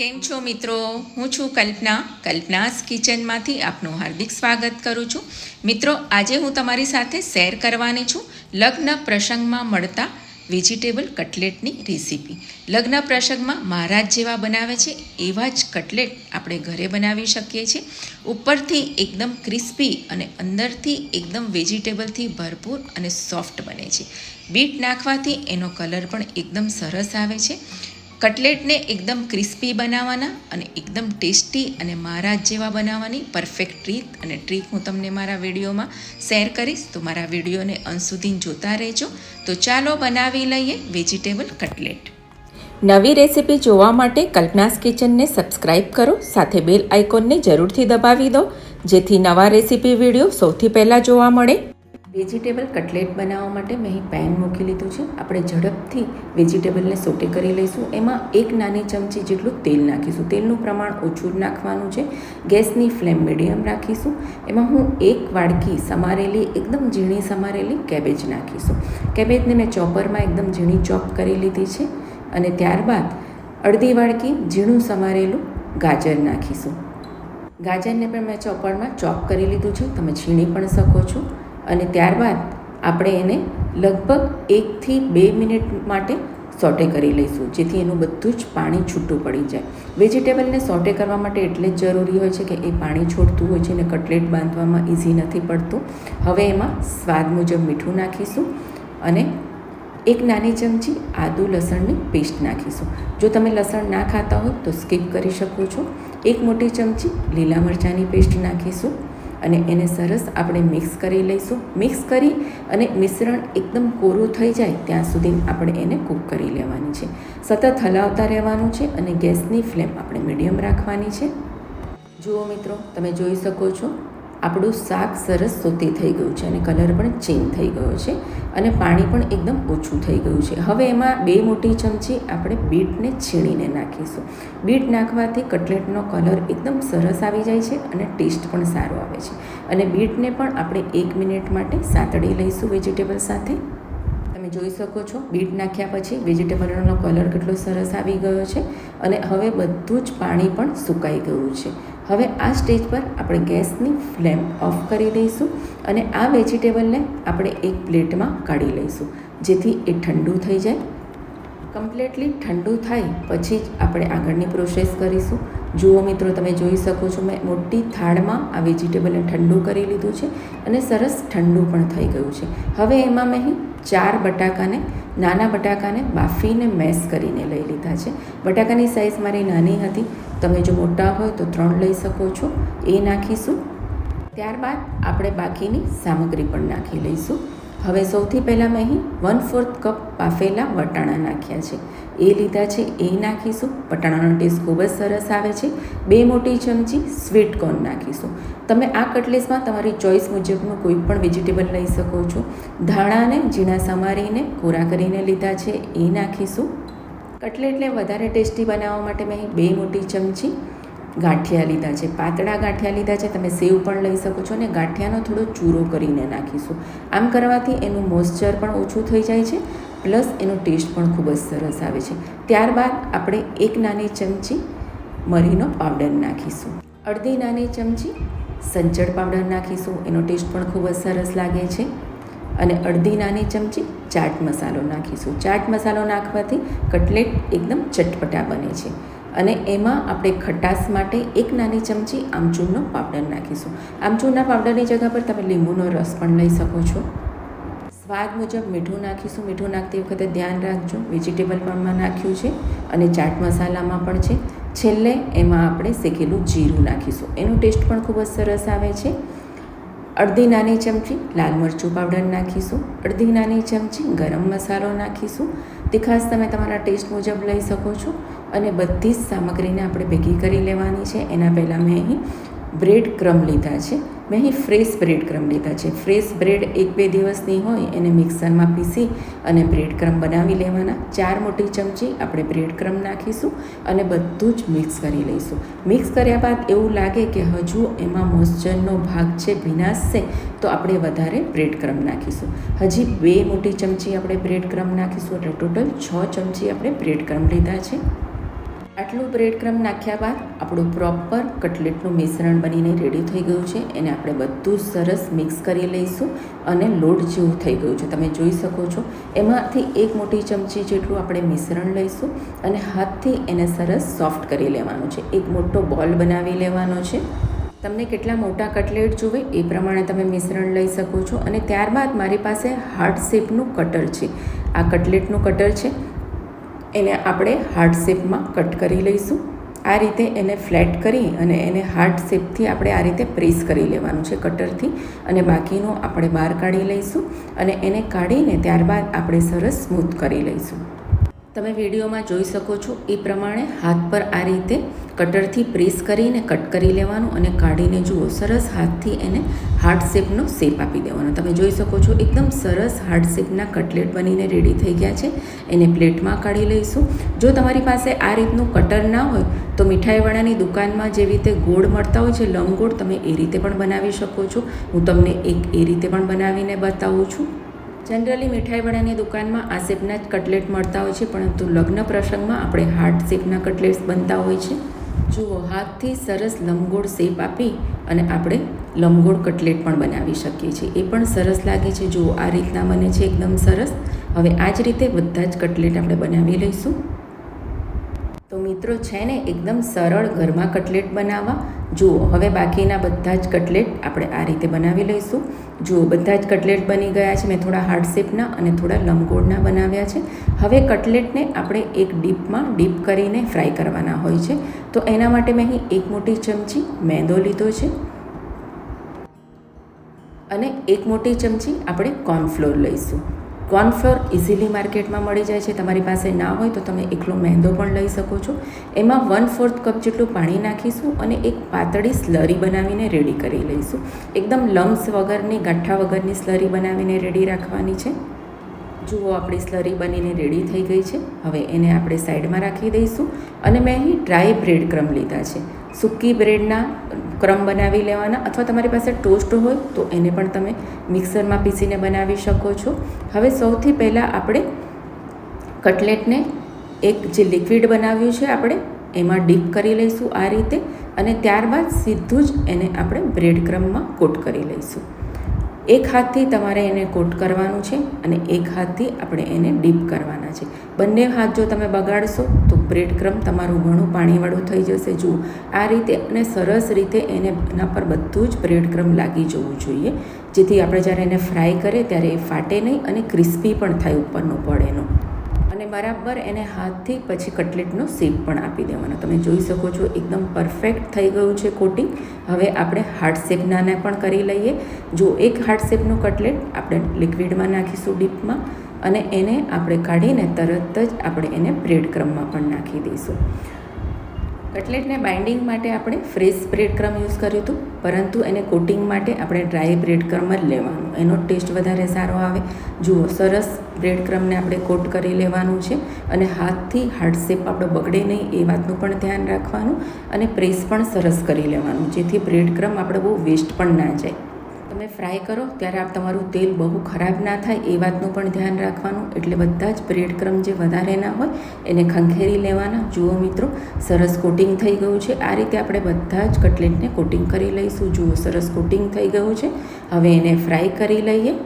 કેમ છો મિત્રો? હું છું કલ્પનાસ કિચનમાંથી આપનું હાર્દિક સ્વાગત કરું છું. મિત્રો, આજે હું તમારી સાથે શેર કરવાની છું લગ્ન પ્રસંગમાં મળતા વેજીટેબલ કટલેટની રેસીપી. લગ્ન પ્રસંગમાં મહારાજ જેવા બનાવે છે એવા જ કટલેટ આપણે ઘરે બનાવી શકીએ છીએ. ઉપરથી એકદમ ક્રિસ્પી અને અંદરથી એકદમ વેજીટેબલથી ભરપૂર અને સોફ્ટ બને છે. બીટ નાખવાથી એનો કલર પણ એકદમ સરસ આવે છે. કટલેટને એકદમ ક્રિસ્પી બનાવવાના અને એકદમ ટેસ્ટી અને મહારાજ જેવા બનાવવાની પરફેક્ટ રીત અને ટ્રીક હું તમને મારા વિડીયોમાં શેર કરીશ, તો મારા વિડીયોને અંત સુધી જોતા રહેજો. તો ચાલો બનાવી લઈએ વેજીટેબલ કટલેટ. નવી રેસીપી જોવા માટે કલ્પનાસ કિચનને સબસ્ક્રાઈબ કરો, સાથે બેલ આઇકોનને જરૂરથી દબાવી દો જેથી નવા રેસીપી વિડીયો સૌથી પહેલાં જોવા મળે. વેજીટેબલ કટલેટ બનાવવા માટે મેં અહીં પેન મૂકી લીધું છે. આપણે ઝડપથી વેજીટેબલને સોટે કરી લઈશું. એમાં 1 નાની ચમચી જેટલું તેલ નાખીશું. તેલનું પ્રમાણ ઓછું નાખવાનું છે. ગેસની ફ્લેમ મીડિયમ રાખીશું. એમાં હું 1 વાડકી સમારેલી, એકદમ ઝીણી સમારેલી કેબેજ નાખીશું. કેબેજને મેં ચોપરમાં એકદમ ઝીણી ચોપ કરી લીધી છે. અને ત્યારબાદ અડધી વાડકી ઝીણું સમારેલું ગાજર નાખીશું. ગાજરને પણ મેં ચોપરમાં ચોપ કરી લીધું છે, તમે છીણી પણ શકો છો. અને ત્યારબાદ આપણે એને લગભગ 1 થી 2 મિનિટ માટે સોટે કરી લઈશું, જેથી એનું બધું જ પાણી છૂટું પડી જાય. વેજીટેબલને સોટે કરવા માટે એટલે જ જરૂરી હોય છે કે એ પાણી છોડતું હોય છે અને કટલેટ બાંધવામાં ઇઝી નથી પડતું. હવે એમાં સ્વાદ મુજબ મીઠું નાખીશું અને 1 નાની ચમચી આદુ લસણની પેસ્ટ નાખીશું. જો તમે લસણ ના ખાતા હોય તો સ્કીપ કરી શકો છો. 1 મોટી ચમચી લીલા મરચાંની પેસ્ટ નાખીશું અને એને સરસ આપણે મિક્સ કરી લઈશું. મિક્સ કરી અને મિશ્રણ એકદમ કોરું થઈ જાય ત્યાં સુધી આપણે એને કૂક કરી લેવાની છે. સતત હલાવતા રહેવાનું છે અને ગેસની ફ્લેમ આપણે મીડિયમ રાખવાની છે. જુઓ મિત્રો, તમે જોઈ શકો છો આપણું શાક સરસ સોતે થઈ ગયું છે અને કલર પણ ચેન્જ થઈ ગયો છે અને પાણી પણ એકદમ ઓછું થઈ ગયું છે. હવે એમાં 2 મોટી ચમચી આપણે બીટને છીણીને નાખીશું. બીટ નાખવાથી કટલેટનો કલર એકદમ સરસ આવી જાય છે અને ટેસ્ટ પણ સારો આવે છે. અને બીટને પણ આપણે 1 મિનિટ માટે સાતળી લઈશું વેજીટેબલ સાથે. તમે જોઈ શકો છો બીટ નાખ્યા પછી વેજીટેબલનો કલર કેટલો સરસ આવી ગયો છે અને હવે બધું જ પાણી પણ સુકાઈ ગયું છે. હવે આ સ્ટેજ પર આપણે ગેસની ફ્લેમ ઓફ કરી દઈશું અને આ વેજીટેબલને આપણે એક પ્લેટમાં કાઢી લઈશું, જેથી એ ઠંડુ થઈ જાય. કમ્પ્લીટલી ઠંડુ થાય પછી જ આપણે આગળની પ્રોસેસ કરીશું. જુઓ મિત્રો, તમે જોઈ શકો છો મેં મોટી થાળમાં આ વેજીટેબલને ઠંડુ કરી લીધું છે અને સરસ ઠંડુ પણ થઈ ગયું છે. હવે એમાં મેં 4 નાના બટાકાને બાફીને મેશ કરીને લઈ લીધા છે. બટાકાની સાઇઝ મારી નાની હતી, તમે જો મોટા હોય તો 3 લઈ શકો છો. એ નાખીશું. ત્યારબાદ આપણે બાકીની સામગ્રી પણ નાખી લઈશું. હવે સૌથી પહેલાં મેં અહીં 1/4 કપ બાફેલા વટાણા નાખ્યા છે, એ લીધા છે, એ નાખીશું. વટાણાનો ટેસ્ટ ખૂબ જ સરસ આવે છે. 2 મોટી ચમચી સ્વીટ કોર્ન નાખીશું. તમે આ કટલેટ્સમાં તમારી ચોઈસ મુજબનું કોઈ પણ વેજીટેબલ લઈ શકો છો. ધાણાને ઝીણા સમારીને કોરા કરીને લીધા છે, એ નાખીશું. કટલેટને વધારે ટેસ્ટી બનાવવા માટે મેં 2 મોટી ચમચી ગાંઠિયા લીધા છે, પાતળા ગાંઠિયા લીધા છે. તમે સેવ પણ લઈ શકો છો અને ગાંઠિયાનો થોડો ચૂરો કરીને નાખીશું. આમ કરવાથી એનું મોઇસ્ચર પણ ઓછું થઈ જાય છે, પ્લસ એનો ટેસ્ટ પણ ખૂબ જ સરસ આવે છે. ત્યારબાદ આપણે 1 નાની ચમચી મરીનો પાવડર નાખીશું. અડધી નાની ચમચી સંચળ પાવડર નાખીશું, એનો ટેસ્ટ પણ ખૂબ જ સરસ લાગે છે. અને અડધી નાની ચમચી ચાટ મસાલો નાખીશું. ચાટ મસાલો નાખવાથી કટલેટ એકદમ ચટપટા બને છે. અને એમાં આપણે ખટાશ માટે 1 નાની ચમચી આમચૂરનો પાવડર નાખીશું. આમચૂરના પાવડરની જગ્યા પર તમે લીંબુનો રસ પણ લઈ શકો છો. સ્વાદ મુજબ મીઠું નાખીશું. મીઠું નાખતી વખતે ધ્યાન રાખજો, વેજીટેબલ પણમાં નાખ્યું છે અને ચાટ મસાલામાં પણ છે. છેલ્લે એમાં આપણે શેકેલું જીરું નાખીશું, એનું ટેસ્ટ પણ ખૂબ જ સરસ આવે છે. અડધી નાની ચમચી લાલ મરચું પાવડર નાખીશું. અડધી નાની ચમચી ગરમ મસાલો નાખીશું. તીખાશ તમે તમારા ટેસ્ટ મુજબ લઈ શકો છો. અને બધી જ સામગ્રીને આપણે ભેગી કરી લેવાની છે. એના પહેલાં મેં અહીં બ્રેડ ક્રમ લીધા છે. મેં અહીં ફ્રેશ બ્રેડ ક્રમ લીધા છે. ફ્રેશ બ્રેડ 1-2 દિવસની હોય એને મિક્સરમાં પીસી અને બ્રેડ ક્રમ બનાવી લેવાના. 4 મોટી ચમચી આપણે બ્રેડ ક્રમ નાખીશું અને બધું જ મિક્સ કરી લઈશું. મિક્સ કર્યા બાદ એવું લાગે કે હજુ એમાં મોઇસ્ચરનો ભાગ છે, ભીનાશ છે, તો આપણે વધારે બ્રેડ ક્રમ નાખીશું. હજી 2 મોટી ચમચી આપણે બ્રેડ ક્રમ નાખીશું એટલે ટોટલ 6 ચમચી આપણે બ્રેડ ક્રમ લીધા છે. આટલું બ્રેડ ક્રમ નાખ્યા બાદ આપણું પ્રોપર કટલેટનું મિશ્રણ બનીને રેડી થઈ ગયું છે. એને આપણે બધું સરસ મિક્સ કરી લઈશું અને લોટ જેવું થઈ ગયું છે, તમે જોઈ શકો છો. એમાંથી એક મોટી ચમચી જેટલું આપણે મિશ્રણ લઈશું અને હાથથી એને સરસ સોફ્ટ કરી લેવાનું છે. એક મોટો બોલ બનાવી લેવાનો છે. તમને કેટલા મોટા કટલેટ જોઈએ એ પ્રમાણે તમે મિશ્રણ લઈ શકો છો. અને ત્યારબાદ મારી પાસે હાર્ટ શેપનું કટર છે. આ કટલેટનું કટર છે, એને આપણે હાર્ટ શેપમાં કટ કરી લઈશું. આ રીતે એને ફ્લેટ કરી અને એને હાર્ટ શેપથી આપણે આ રીતે પ્રેસ કરી લેવાનું છે કટરથી, અને બાકીનું આપણે બહાર કાઢી લઈશું. અને એને કાઢીને ત્યારબાદ આપણે સરસ સ્મૂથ કરી લઈશું. તમે વિડીયોમાં જોઈ શકો છો એ પ્રમાણે હાથ પર આ રીતે કટરથી પ્રેસ કરીને કટ કરી લેવાનું અને કાઢીને જુઓ સરસ હાથથી એને હાર્ટ શેપનો શેપ આપી દેવાનો. તમે જોઈ શકો છો એકદમ સરસ હાર્ટ શેપના કટલેટ બનીને રેડી થઈ ગયા છે. એને પ્લેટમાં કાઢી લઈશું. જો તમારી પાસે આ રીતનું કટર ના હોય તો મીઠાઈવાળાની દુકાનમાં જેવી રીતે ગોળ મળતા હોય છે લંબગોળ, તમે એ રીતે પણ બનાવી શકો છો. હું તમને એક એ રીતે પણ બનાવીને બતાવું છું. જનરલી મીઠાઈવાળાની દુકાનમાં આ શેપના જ કટલેટ મળતા હોય છે, પરંતુ લગ્ન પ્રસંગમાં આપણે હાર્ટ શેપના કટલેટ્સ બનતા હોય છે. જુઓ, હાથથી સરસ લંબગોળ શેપ આપી અને આપણે લંબગોળ કટલેટ પણ બનાવી શકીએ છીએ. એ પણ સરસ લાગે છે. જુઓ, આ રીતના બને છે એકદમ સરસ. હવે આ જ રીતે બધા જ કટલેટ આપણે બનાવી લઈશું. તો મિત્રો છે ને એકદમ સરળ ઘરમાં કટલેટ બનાવવા. જુઓ, હવે બાકીના બધા જ કટલેટ આપણે આ રીતે બનાવી લઈશું. જુઓ, બધા જ કટલેટ બની ગયા છે. મેં થોડા હાર્ટ શેપના અને થોડા લંબગોળના બનાવ્યા છે. હવે કટલેટને આપણે એક ડીપમાં ડીપ કરીને ફ્રાય કરવાના હોય છે. તો એના માટે મેં અહીં એક મોટી ચમચી મેંદો લીધો છે અને એક મોટી ચમચી આપણે કોર્નફ્લોર લઈશું. કોર્નફ્લોર ઇઝીલી માર્કેટમાં મળી જાય છે. તમારી પાસે ના હોય તો તમે એકલો મેંદો પણ લઈ શકો છો. એમાં 1/4 કપ જેટલું પાણી નાખીશું અને એક પાતળી સ્લરી બનાવીને રેડી કરી લઈશું. એકદમ લમ્સ વગરની, ગાંઠા વગરની સ્લરી બનાવીને રેડી રાખવાની છે. જુઓ, આપણી સ્લરી બનીને રેડી થઈ ગઈ છે. હવે એને આપણે સાઈડમાં રાખી દઈશું. અને મેં અહીં ડ્રાય બ્રેડ ક્રમ લીધા છે. સૂકી બ્રેડના ક્રમ બનાવી લેવાના, અથવા તમારી પાસે ટોસ્ટ હોય તો એને પણ તમે મિક્સરમાં પીસીને બનાવી શકો છો. હવે સૌથી પહેલાં આપણે કટલેટને એક જે લિક્વિડ બનાવ્યું છે આપણે એમાં ડીપ કરી લઈશું આ રીતે, અને ત્યારબાદ સીધું જ એને આપણે બ્રેડ ક્રમમાં કોટ કરી લઈશું. એક હાથથી તમારે એને કોટ કરવાનું છે અને એક હાથથી આપણે એને ડીપ કરવાના છે. બંને હાથ જો તમે બગાડશો તો બ્રેડ ક્રમ તમારું ઘણું પાણીવાળું થઈ જશે. જુઓ, આ રીતે અને સરસ રીતે એને એના પર બધું જ બ્રેડ ક્રમ લાગી જવું જોઈએ, જેથી આપણે જ્યારે એને ફ્રાય કરીએ ત્યારે એ ફાટે નહીં અને ક્રિસ્પી પણ થાય ઉપરનું પડ એનો. અને બરાબર એને હાથથી પછી કટલેટનો શેપ પણ આપી દેવાનો. તમે જોઈ શકો છો એકદમ પરફેક્ટ થઈ ગયું છે કોટિંગ. હવે આપણે હાર્ટ શેપનાને પણ કરી લઈએ. જો, એક હાર્ટ શેપનું કટલેટ આપણે લિક્વિડમાં નાખીશું ડીપમાં, અને એને આપણે કાઢીને તરત જ આપણે એને બ્રેડ ક્રમમાં પણ નાખી દઈશું. કટલેટને બાઇન્ડિંગ માટે આપણે ફ્રેશ બ્રેડ ક્રમ યુઝ કર્યું હતું, પરંતુ એને કોટિંગ માટે આપણે ડ્રાય બ્રેડ ક્રમ જ લેવાનું, એનો ટેસ્ટ વધારે સારો આવે. જુઓ, સરસ બ્રેડ ક્રમને આપણે કોટ કરી લેવાનું છે અને હાથથી હાર્ટ શેપ આપણો બગડે નહીં એ વાતનું પણ ધ્યાન રાખવાનું, અને પ્રેસ પણ સરસ કરી લેવાનું, જેથી બ્રેડ ક્રમ આપણે બહુ વેસ્ટ પણ ના જાય. તમે ફ્રાય કરો ત્યારે તમારું તેલ બહુ ખરાબ ના થાય એ વાતનું પણ ધ્યાન રાખવાનું. એટલે બધા જ બ્રેડ ક્રમ જે વધારે ના હોય એને ખંખેરી લેવાના. જુઓ મિત્રો, સરસ કોટિંગ થઈ ગયું છે. આ રીતે આપણે બધા જ કટલેટને કોટિંગ કરી લઈશું. જુઓ, સરસ કોટિંગ થઈ ગયું છે. હવે એને ફ્રાય કરી લઈએ.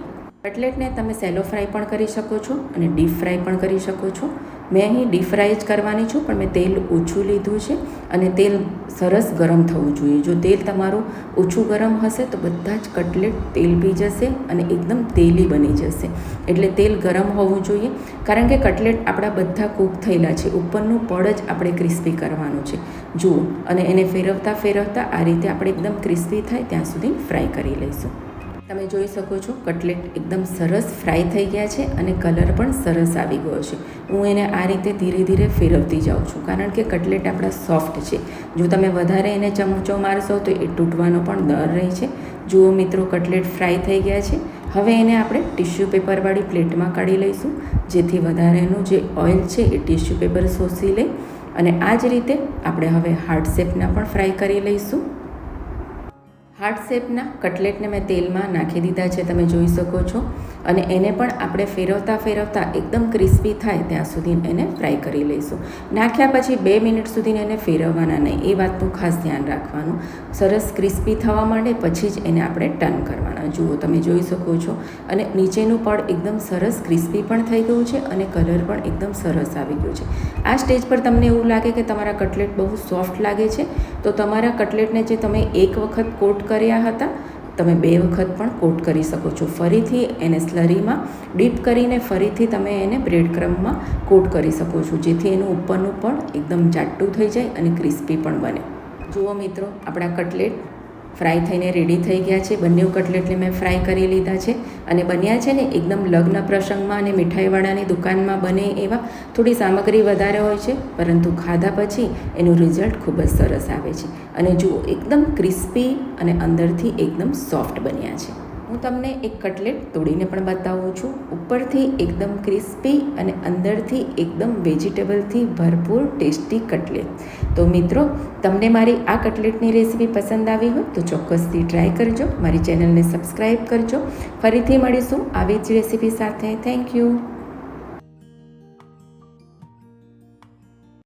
કટલેટને તમે સેલો ફ્રાય પણ કરી શકો છો અને ડીપ ફ્રાય પણ કરી શકો છો. મેં અહીં ડીપ ફ્રાય જ કરવાની છું, પણ મેં તેલ ઓછું લીધું છે અને તેલ સરસ ગરમ થવું જોઈએ. જો તેલ તમારું ઓછું ગરમ હશે તો બધા જ કટલેટ તેલ પી જશે અને એકદમ તેલી બની જશે. એટલે તેલ ગરમ હોવું જોઈએ, કારણ કે કટલેટ આપણા બધા કૂક થયેલા છે. ઉપરનું પડ જ આપણે ક્રિસ્પી કરવાનું છે. જુઓ, અને એને ફેરવતા ફેરવતા આ રીતે આપણે એકદમ ક્રિસ્પી થાય ત્યાં સુધી ફ્રાય કરી લઈશું. તમે જોઈ શકો છો કટલેટ એકદમ સરસ ફ્રાય થઈ ગયા છે અને કલર પણ સરસ આવી ગયો છે. હું એને આ રીતે ધીરે ધીરે ફેરવતી જાઉં છું, કારણ કે કટલેટ આપણા સોફ્ટ છે. જો તમે વધારે એને ચમચો મારશો તો એ તૂટવાનો પણ ડર રહે છે. જુઓ મિત્રો, કટલેટ ફ્રાય થઈ ગયા છે. હવે એને આપણે ટિશ્યુ પેપરવાળી પ્લેટમાં કાઢી લઈશું, જેથી વધારેનું જે ઓઇલ છે એ ટિશ્યુ પેપર શોષી લે. અને આ જ રીતે આપણે હવે હાર્ટ શેપના પણ ફ્રાય કરી લઈશું. હાર્ટ શેપના કટલેટને મેં તેલમાં નાખી દીધા છે, તમે જોઈ શકો છો. અને એને પણ આપણે ફેરવતા એકદમ ક્રિસ્પી થાય ત્યાં સુધી એને ફ્રાય કરી લઈશું. નાખ્યા પછી 2 મિનિટ સુધી એને ફેરવવાના નહીં, એ વાતનું ખાસ ધ્યાન રાખવાનું. સરસ ક્રિસ્પી થવા માંડે પછી જ એને આપણે ટર્ન કરવાના. જુઓ, તમે જોઈ શકો છો, અને નીચેનું પડ એકદમ સરસ ક્રિસ્પી પણ થઈ ગયું છે અને કલર પણ એકદમ સરસ આવી ગયો છે. આ સ્ટેજ પર તમને એવું લાગે કે તમારા કટલેટ બહુ સોફ્ટ લાગે છે, તો તમારા કટલેટને જે તમે એક વખત કોટ કર્યા હતા, તમે 2 વખત પણ કોટ કરી શકો છો. ફરીથી એને સ્લરીમાં ડીપ કરીને ફરીથી તમે એને બ્રેડ ક્રમ્બમાં કોટ કરી શકો છો, જેથી એનું ઉપરનું પણ એકદમ જાડું થઈ જાય અને ક્રિસ્પી પણ બને. જુઓ મિત્રો, આપણા કટલેટ ફ્રાય થઈને રેડી થઈ ગયા છે. બંને કટલેટને મેં ફ્રાય કરી લીધા છે અને બન્યા છે ને એકદમ લગ્ન પ્રસંગમાં અને મીઠાઈવાળાની દુકાનમાં બને એવા. થોડી સામગ્રી વધારે હોય છે, પરંતુ ખાધા પછી એનું રિઝલ્ટ ખૂબ જ સરસ આવે છે. અને જુઓ, એકદમ ક્રિસ્પી અને અંદરથી એકદમ સોફ્ટ બન્યા છે. હું તમને એક કટલેટ તોડીને પણ બતાવું છું. ઉપરથી એકદમ ક્રિસ્પી અને અંદરથી એકદમ વેજીટેબલથી ભરપૂર ટેસ્ટી કટલેટ. તો મિત્રો, તમને મારી આ કટલેટની રેસીપી પસંદ આવી હોય તો ચોક્કસથી ટ્રાય કરજો. મારી ચેનલને સબસ્ક્રાઈબ કરજો. ફરીથી મળીશું આવી જ રેસીપી સાથે. Thank you.